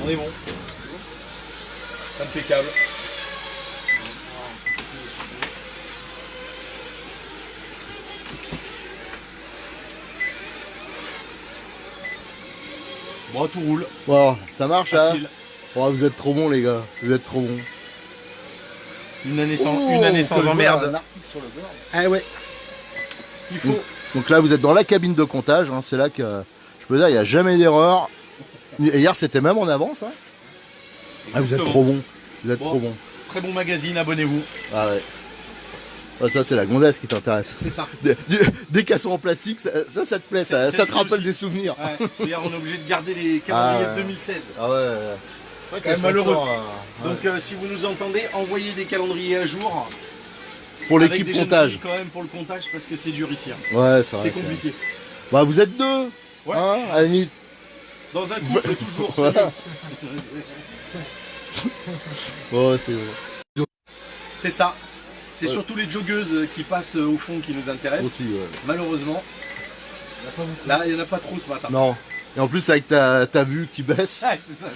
On est bon. Impeccable. Bon, tout roule. Bon, ça marche là. Facile. Oh, vous êtes trop bons les gars, vous êtes trop bons. Une année sans emmerde. Un article sur le beurre. Ah ouais. Il faut. Donc là vous êtes dans la cabine de comptage, hein, c'est là que je peux dire il n'y a jamais d'erreur. Et hier c'était même en avance. Hein. Ah, vous êtes trop bons, vous êtes trop bons. Très bon magazine, abonnez-vous. Ah ouais. Ah, toi c'est la gonzesse qui t'intéresse. C'est ça. Des cassons en plastique, ça te plaît, ça te rappelle des souvenirs. Ouais. D'ailleurs on est obligé de garder les calendriers de 2016. Ah ouais. C'est quand même malheureux. Donc si vous nous entendez, envoyez des calendriers à jour. Pour l'équipe avec des comptage. jeunes filles quand même pour le comptage parce que c'est dur ici. Hein. Ouais, c'est vrai. C'est compliqué. Bah vous êtes deux. Ouais. Hein, à la limite. Dans un couple toujours. Voilà. C'est Ouais, c'est vrai. C'est ça. C'est Ouais. surtout les joggeuses qui passent au fond qui nous intéressent. Aussi, ouais. Malheureusement. Là, il n'y en a pas trop ce matin. Non. Et en plus avec ta vue qui baisse, Ouais, c'est ça.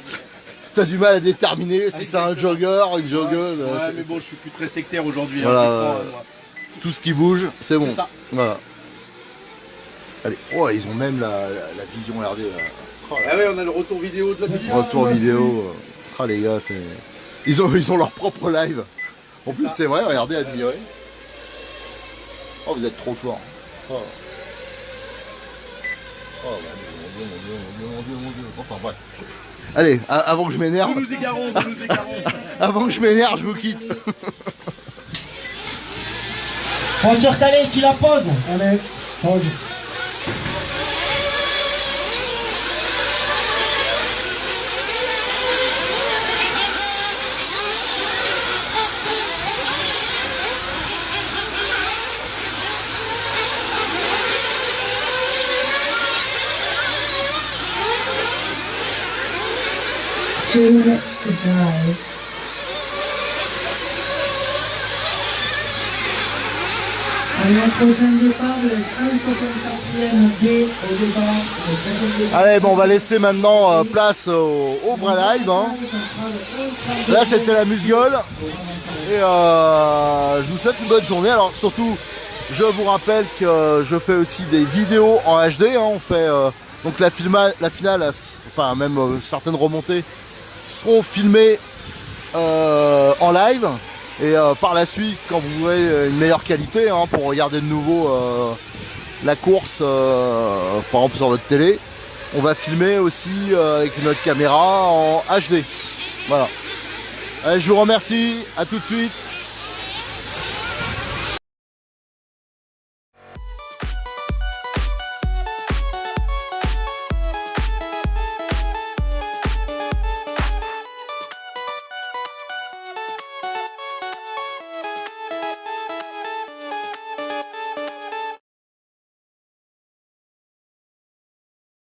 t'as du mal à déterminer si c'est un jogger, une joggeuse. Ouais, mais bon, je suis plus très sectaire aujourd'hui. Voilà, hein, tout ce qui bouge, c'est bon. C'est ça. Voilà. Allez, oh, ils ont même la vision RD là. Oh, là. Ah ouais, on a le retour vidéo de la piste. Retour vidéo. Ah les gars, c'est. Ils ont leur propre live. En plus ça. c'est vrai, regardez, admirez. Oh vous êtes trop forts. Oh. Oh mon Dieu. Enfin bref. Allez, avant que je m'énerve. Nous égarons. Avant que je m'énerve, je vous quitte. Voiture calée, qui la pose? Allez, pose. Allez, bon, on va laisser maintenant place au vrai live. Hein. Là, c'était la Musgueule. Et je vous souhaite une bonne journée. Alors, surtout, je vous rappelle que je fais aussi des vidéos en HD. Hein. On fait donc la finale, enfin, même certaines remontées seront filmées en live. Et par la suite, quand vous aurez une meilleure qualité hein, pour regarder de nouveau la course, par exemple sur votre télé, on va filmer aussi avec notre caméra en HD. Voilà. Allez, je vous remercie, à tout de suite.